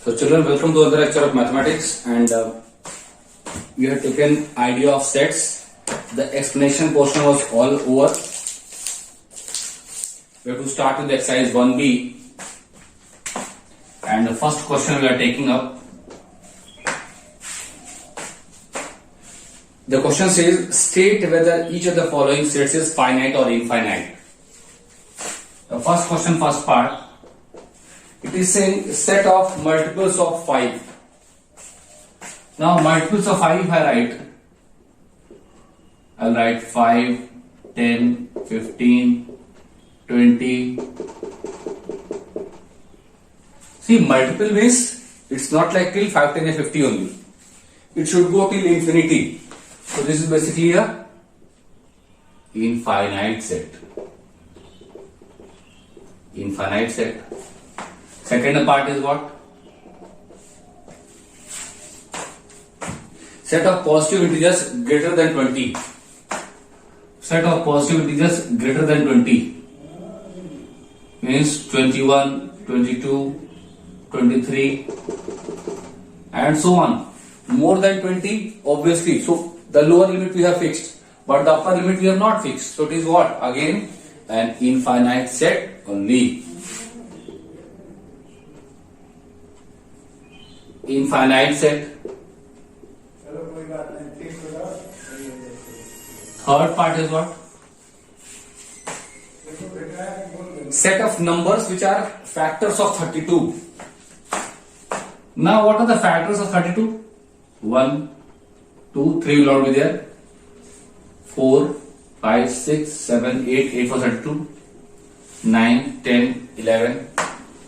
So children, welcome to another lecture of mathematics, and we have taken idea of sets. The explanation portion was all over. We have to start with exercise 1b, and the first question we are taking up. The question says, state whether each of the following sets is finite or infinite. The first question, first part, it is saying set of multiples of 5. Now multiples of 5 if I write, I'll write 5, 10, 15, 20. See, multiple means it's not like till 5, 10 and 50 only. It should go till infinity. So this is basically a infinite set. Infinite set. Second part is what? Set of positive integers greater than 20. Set of positive integers greater than 20 means 21, 22, 23 and so on. More than 20 obviously. So the lower limit we have fixed, but the upper limit we have not fixed. So it is what? Again an infinite set only. Infinite set. Third part is what? Set of numbers which are factors of 32. Now what are the factors of 32? 1, 2, 3 will not be there. 4, 5, 6, 7, 8, 8 for 32. 9, 10, 11,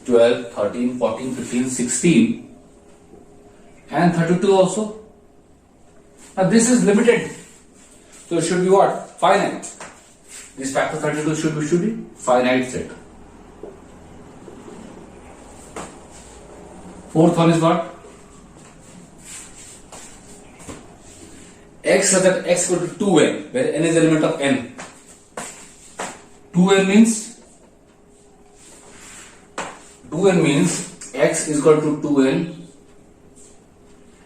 12, 13, 14, 15, 16. And 32 also. Now this is limited. So it should be what? Finite. This factor 32 should be finite set. Fourth one is what? X such that x equal to 2n, where n is element of n. 2n means x is equal to 2n.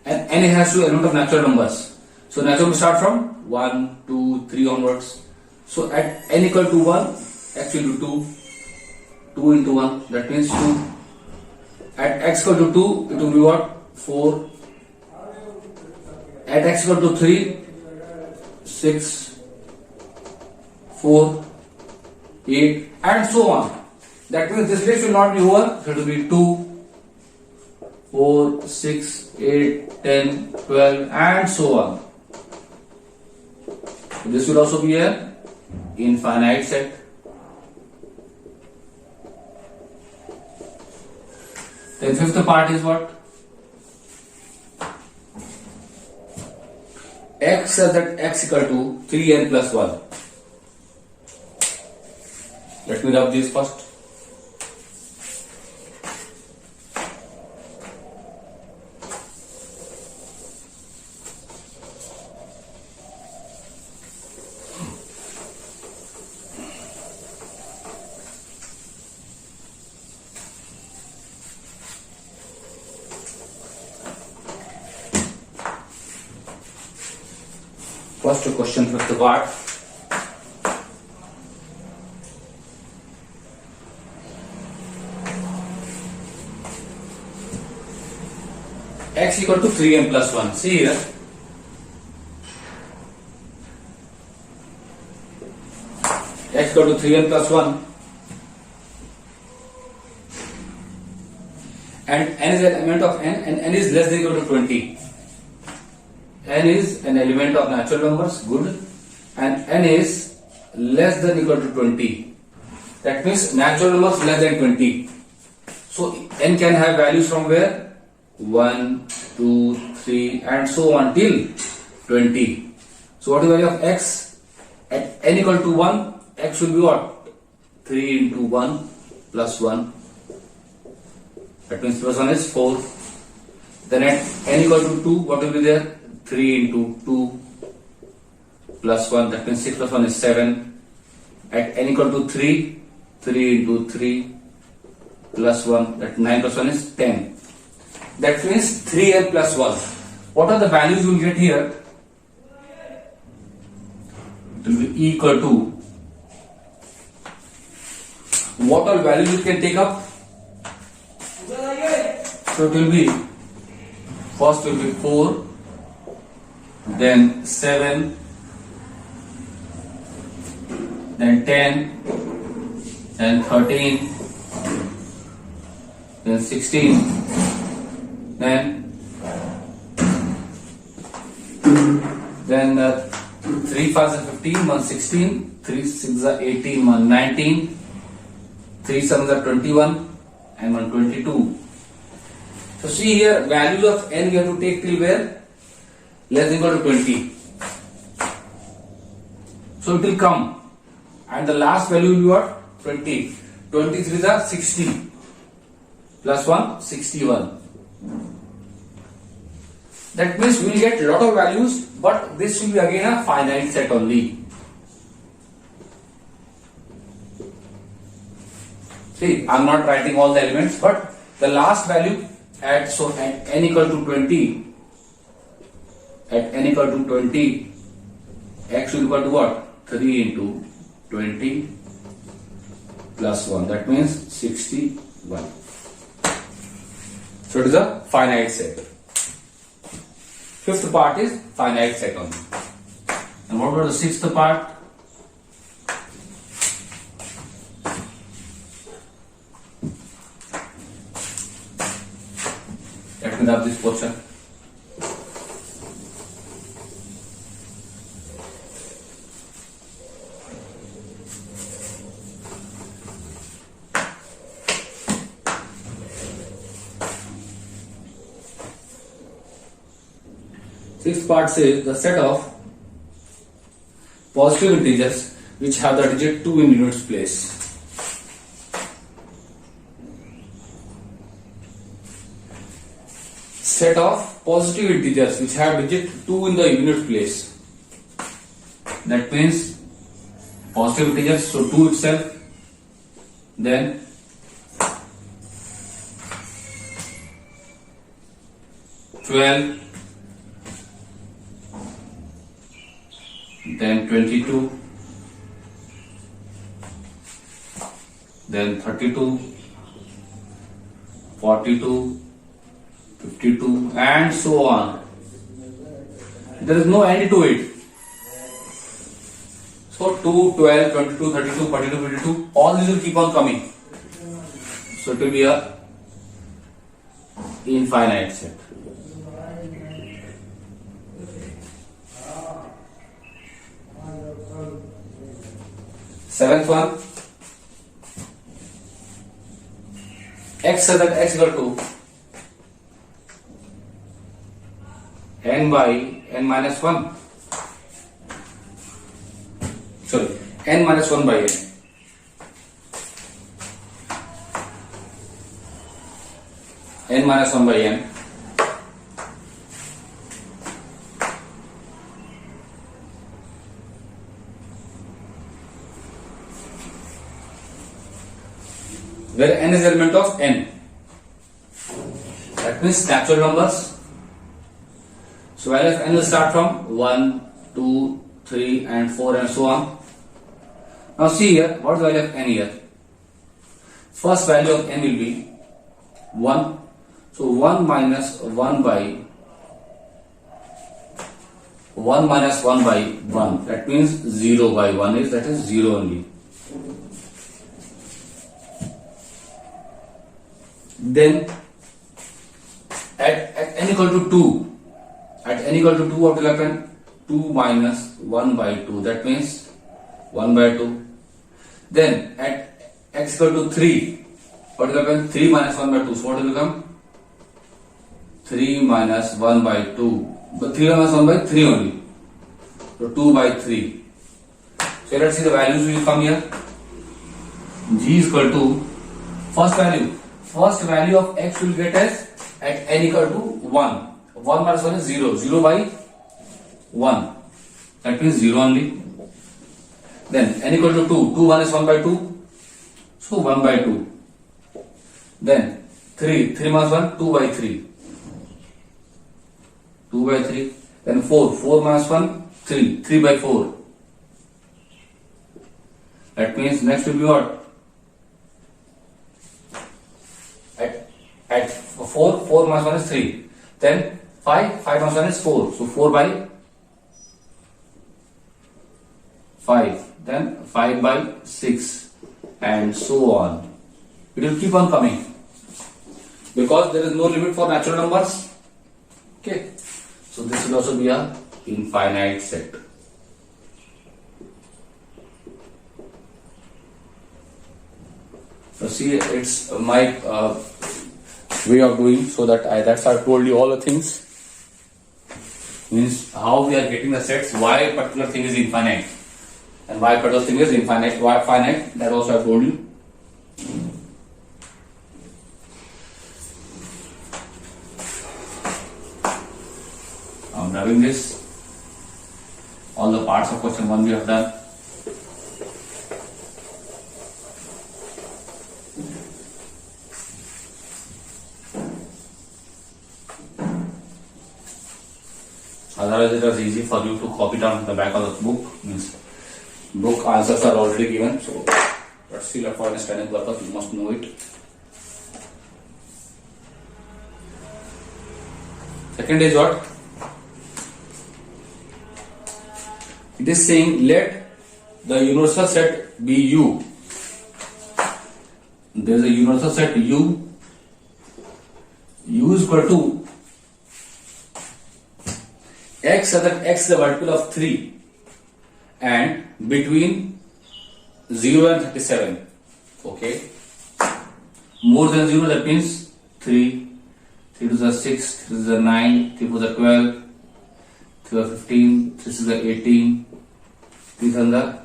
And n has to element of natural numbers. So natural numbers start from 1, 2, 3 onwards. So at n equal to 1, x will be 2. 2 into 1, that means 2. At x equal to 2, it will be what? 4. At x equal to 3, 6, 4, 8 and so on. That means this list will not be over. So it will be 2, 4, 6, 8, 10, 12 and so on. So this will also be an infinite set. Then fifth part is what? X such that x equal to 3n plus 1. Let me rub this first. First question, fifth part. X equal to 3n plus 1. See here. X equal to 3n plus 1. And n is an element of n, and n is less than or equal to 20. N is an element of natural numbers, good, and n is less than or equal to 20. That means natural numbers less than 20. So n can have values from where? 1, 2, 3 and so on till 20. So what is the value of x? At n equal to 1, x will be what? 3 into 1 plus 1. That means plus 1 is 4. Then at n equal to 2, what will be there? 3 into 2 plus 1, that means 6 plus 1 is 7. At n equal to 3, 3 into 3 plus 1, that 9 plus 1 is 10. That means 3n plus 1. What are the values you will get here? It will be equal to, what all values you can take up? So it will be, first will be 4, then 7, then 10, then 13, then 16, then 3 5 are 15, 1 16, 3 6 are 18, 1 19, 3 7 are 21, and 1 22. So see here, values of n we have to take till where? Less than or equal to 20. So it will come, and the last value will be what? 20. 23 are 60, plus 1 61. That means we will get lot of values, but this will be again a finite set only. See, I am not writing all the elements, but the last value at n equal to 20, at n equal to 20, x will equal to what? 3 into 20 plus 1. That means 61. So it is a finite set. Fifth part is finite set only. And what about the sixth part? Let me have this portion. Sixth part says the set of positive integers which have the digit 2 in units place. Set of positive integers which have digit 2 in the unit place. That means positive integers, so 2 itself, then $12, then 22, then 32, 42, 52, and so on. There is no end to it. So 2, 12, 22, 32, 42, 52, all these will keep on coming. So it will be a infinite set. Seventh one, x such that x equal to n by n minus 1. Sorry, n minus 1 by n. N minus 1 by n. Where n is element of n. That means natural numbers. So value of n will start from 1, 2, 3 and 4 and so on. Now see here, what is the value of n here? First value of n will be 1. So 1 minus 1 by 1 minus 1 by 1. That means 0 by 1 is, that is 0 only. Then at n equal to 2, at n equal to 2 what will happen? 2 minus 1 by 2, that means 1 by 2. Then at x equal to 3, what will happen? 3 minus 1 by 2, so what will become? 3 minus 1 by 2, but 3 minus 1 by 3 only, so 2 by 3. So let's see the values will come here. G is equal to, first value of x will get as at n equal to 1. 1 minus 1 is 0. 0 by 1. That means 0 only. Then n equal to 2. 2 minus 1 by 2. So 1 by 2. Then 3. 3 minus 1, 2 by 3. 2 by 3. Then 4. 4 minus 1, 3. 3 by 4. That means next will be what? At 4, 4 minus 1 is 3. Then 5, 5 minus 1 is 4. So 4 by 5. Then 5 by 6. And so on. It will keep on coming. Because there is no limit for natural numbers. Okay. So this will also be a infinite set. So see, it's my way of doing, so that that's how I told you all the things. Means how we are getting the sets, why a particular thing is infinite, and why a particular thing is infinite, why finite, that also I told you. I'm having this. All the parts of question 1 we have done. Otherwise it was easy for you to copy down the back of the book. Means book answers are already given, so but still for understanding purpose you must know it. Second is what? It is saying let the universal set be U. There is a universal set U. U is equal to x, so that x is the multiple of 3 and between 0 and 37. Okay. More than 0, that means 3, 3 to the 6, 3 to the 9, 3 to the 12, 3 to the 15, 3 to the 18, 3 to the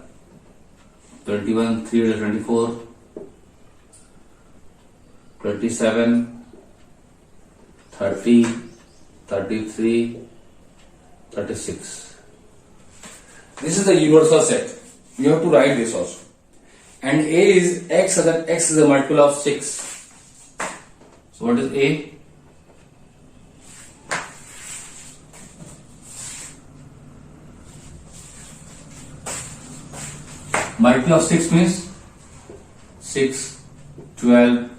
21, 3 to the 24, 27, 30, 33, 36. This is the universal set. You have to write this also. And A is x, so that x is a multiple of 6. So what is A? Multiple of 6 means 6, 12,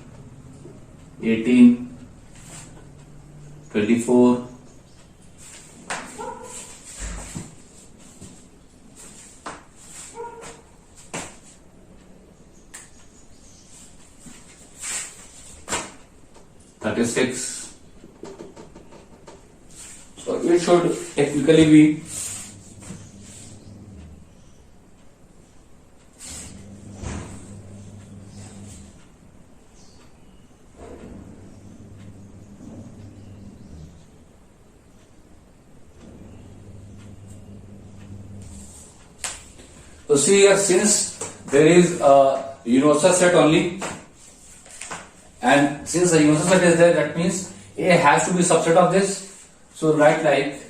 18, 24, 36. So it should technically be so see here, since there is a universal set only, and since the universal set is there, that means A has to be subset of this. So write like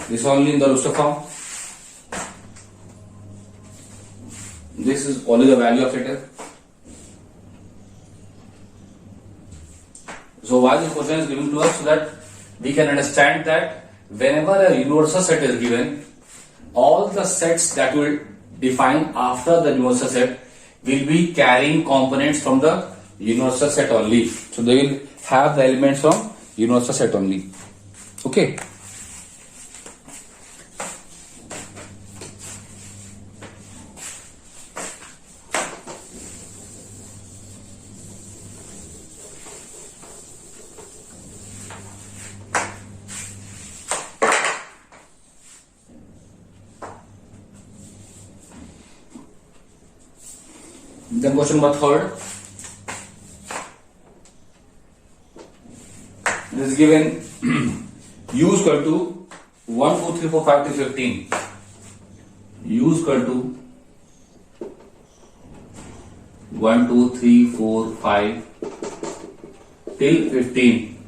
this only in the Rooster form. This is only the value of it. So why this question is given to us? So that we can understand that whenever a universal set is given, all the sets that will define after the universal set will be carrying components from the universal set only. So they will have the elements from universal set only. Okay. Then question number 3. It is given U is equal to 1, 2, 3, 4, 5 till 15. U is equal to 1, 2, 3, 4, 5 till 15.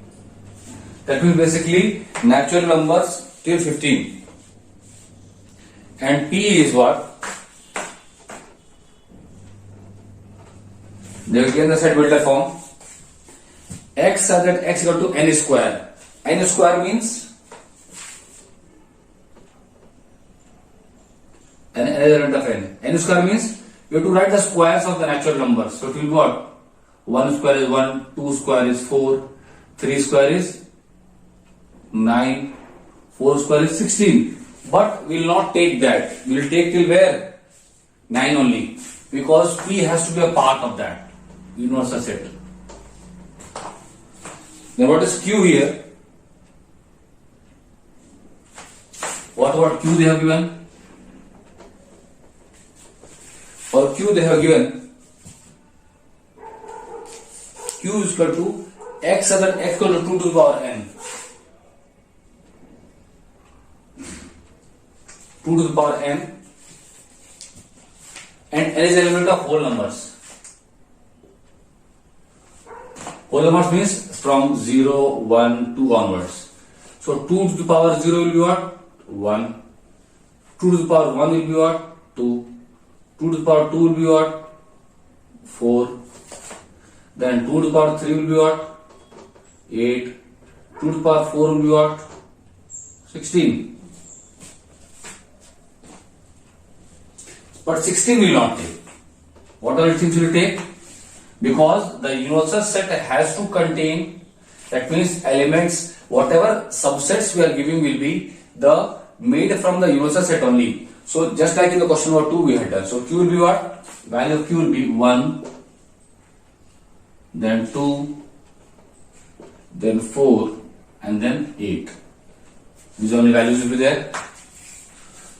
That means basically natural numbers till 15. And P is what? They will give the set builder form. X such that x equal to n square. n square means an element of n. N square means you have to write the squares of the natural numbers. So it will be what? 1 square is 1, 2 square is 4, 3 square is 9, 4 square is 16. But we will not take that. We will take till where? 9 only. Because P has to be a part of that universal set. Then what is Q here? What about Q they have given? For Q they have given Q is equal to x other x equal to 2 to the power n. 2 to the power n, and n is element of whole numbers. Whole numbers means from 0, 1, 2 onwards. So 2 to the power 0 will be what? 1. 2 to the power 1 will be what? 2. 2 to the power 2 will be what? 4. Then 2 to the power 3 will be what? 8. 2 to the power 4 will be what? 16. But 16 will not take. What other things will take? Because the universal set has to contain, that means elements, whatever subsets we are giving will be the made from the universal set only. So just like in the question number 2 we had done. So Q will be what? Value of Q will be 1, then 2, then 4, and then 8. These only values will be there.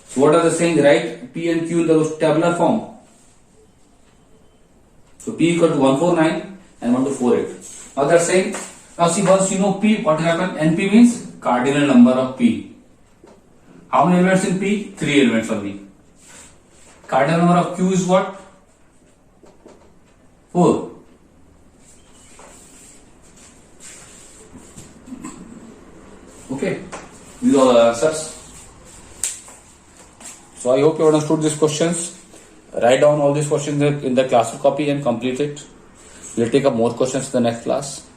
So what are they saying? Write P and Q in the tabular form. So P equal to 149 and 1248. Now they are saying, now see, once you know P, what will happen? NP means cardinal number of P. How many elements in P? 3 elements only. Cardinal number of Q is what? 4. Okay, these are the answers. So I hope you understood these questions. Write down all these questions in the classroom copy and complete it. We'll take up more questions in the next class.